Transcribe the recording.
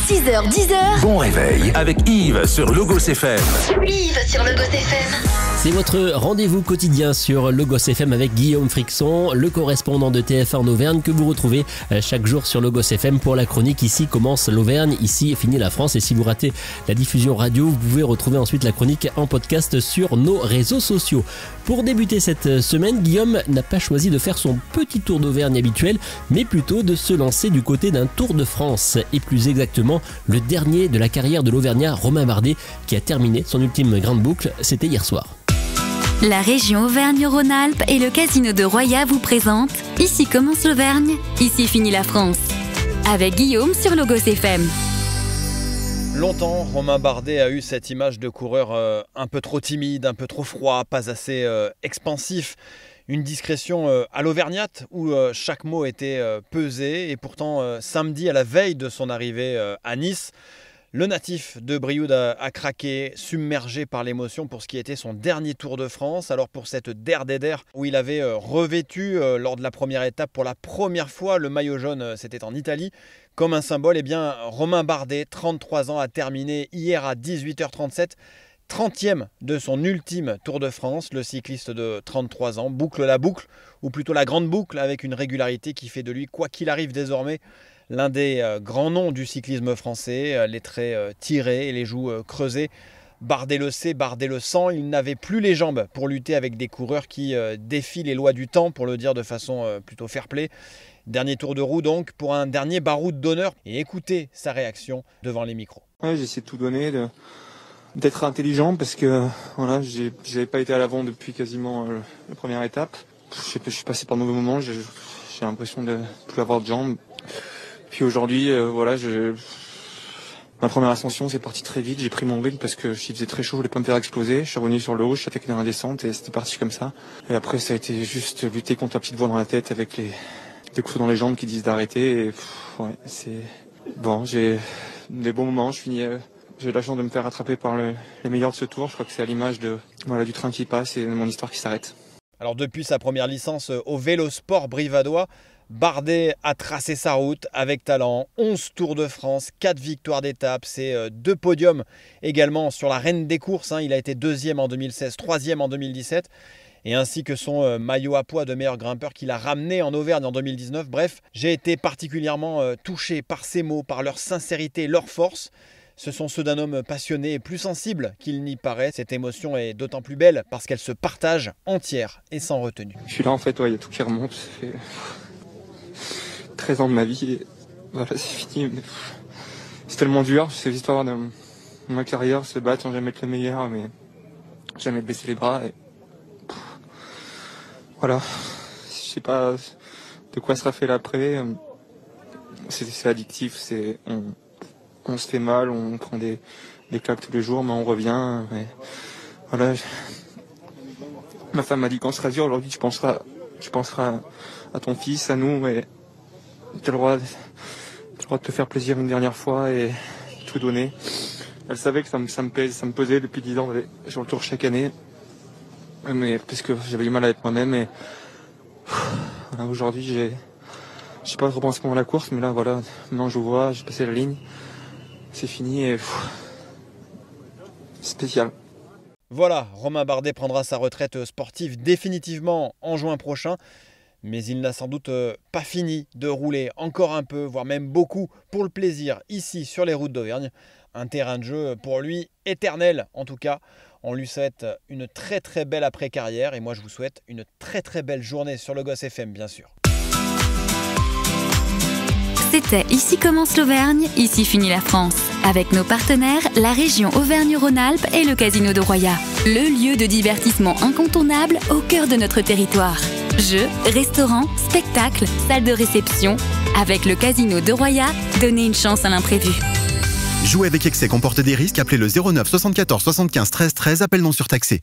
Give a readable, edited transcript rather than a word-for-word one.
6h, 10h. Bon réveil avec Yves sur Logos FM. Yves sur Logos FM. C'est votre rendez-vous quotidien sur Logos FM avec Guillaume Frixon, le correspondant de TF1 en Auvergne que vous retrouvez chaque jour sur Logos FM pour la chronique Ici commence l'Auvergne, ici finit la France. Et si vous ratez la diffusion radio, vous pouvez retrouver ensuite la chronique en podcast sur nos réseaux sociaux. Pour débuter cette semaine, Guillaume n'a pas choisi de faire son petit tour d'Auvergne habituel, mais plutôt de se lancer du côté d'un Tour de France. Et plus exactement, le dernier de la carrière de l'Auvergnat Romain Bardet qui a terminé son ultime grande boucle, c'était hier soir. La région Auvergne-Rhône-Alpes et le casino de Roya vous présentent Ici commence l'Auvergne, ici finit la France. Avec Guillaume sur Logos FM. Longtemps, Romain Bardet a eu cette image de coureur un peu trop timide, un peu trop froid, pas assez expansif. Une discrétion à l'auvergnate où chaque mot était pesé. Et pourtant, samedi, à la veille de son arrivée à Nice, le natif de Brioude a craqué, submergé par l'émotion pour ce qui était son dernier Tour de France. Alors pour cette Der où il avait revêtu lors de la première étape pour la première fois le maillot jaune, c'était en Italie, comme un symbole, eh bien Romain Bardet, 33 ans, a terminé hier à 18h37, 30e de son ultime Tour de France. Le cycliste de 33 ans boucle la boucle, ou plutôt la grande boucle, avec une régularité qui fait de lui, quoi qu'il arrive désormais, l'un des grands noms du cyclisme français, les traits tirés et les joues creusées. Bardet le sait, Bardet le sent, il n'avait plus les jambes pour lutter avec des coureurs qui défient les lois du temps, pour le dire de façon plutôt fair-play. Dernier tour de roue donc pour un dernier baroud d'honneur, et écoutez sa réaction devant les micros. Ouais, j'ai essayé de tout donner, d'être intelligent parce que voilà, j'avais pas été à l'avant depuis quasiment la première étape. Je suis passé par de mauvais moments, j'ai l'impression de plus avoir de jambes. Puis aujourd'hui, voilà, ma première ascension, c'est parti très vite. J'ai pris mon rythme parce que il faisait très chaud, je voulais pas me faire exploser. Je suis revenu sur le rouge, j'ai attaqué dans la descente et c'était parti comme ça. Et après, ça a été juste lutter contre la petite voix dans la tête avec des coups dans les jambes qui disent d'arrêter. Et ouais, c'est bon. J'ai des bons moments. J'ai eu la chance de me faire rattraper par les meilleurs de ce tour. Je crois que c'est à l'image du train qui passe et de mon histoire qui s'arrête. Alors depuis sa première licence au Vélosport brivadois, Bardet a tracé sa route avec talent, 11 Tours de France, 4 victoires d'étape, c'est 2 podiums également sur la reine des courses. Il a été 2e en 2016, 3e en 2017, et ainsi que son maillot à pois de meilleur grimpeur qu'il a ramené en Auvergne en 2019. Bref, j'ai été particulièrement touché par ces mots, par leur sincérité, leur force. Ce sont ceux d'un homme passionné et plus sensible qu'il n'y paraît. Cette émotion est d'autant plus belle parce qu'elle se partage entière et sans retenue. Je suis là en fait, il y a tout qui remonte. Ça fait 13 ans de ma vie et voilà, c'est fini. Mais c'est tellement dur, c'est l'histoire de ma carrière, se battre sans jamais être le meilleur, mais jamais baisser les bras. Et voilà, je sais pas de quoi sera fait l'après. C'est addictif, on se fait mal, on prend des claques tous les jours, mais on revient. Mais voilà, ma femme m'a dit quand sera dur aujourd'hui, tu penseras à ton fils, à nous, mais t'as le droit de te faire plaisir une dernière fois et tout donner. Elle savait que ça me pesait depuis 10 ans d'aller sur le tour chaque année, mais parce que j'avais du mal à être moi-même. Et voilà, aujourd'hui, j'ai pas trop pensé pendant la course, mais là voilà, maintenant je vois, j'ai passé la ligne. C'est fini et spécial. Voilà, Romain Bardet prendra sa retraite sportive définitivement en juin prochain. Mais il n'a sans doute pas fini de rouler encore un peu, voire même beaucoup, pour le plaisir, ici sur les routes d'Auvergne. Un terrain de jeu pour lui éternel en tout cas. On lui souhaite une très très belle après-carrière et moi je vous souhaite une très très belle journée sur Logos FM bien sûr. C'était Ici commence l'Auvergne, ici finit la France. Avec nos partenaires, la région Auvergne-Rhône-Alpes et le casino de Roya. Le lieu de divertissement incontournable au cœur de notre territoire. Jeux, restaurants, spectacles, salles de réception. Avec le casino de Roya, donnez une chance à l'imprévu. Jouer avec excès comporte des risques. Appelez le 09 74 75 13 13, appel non surtaxé.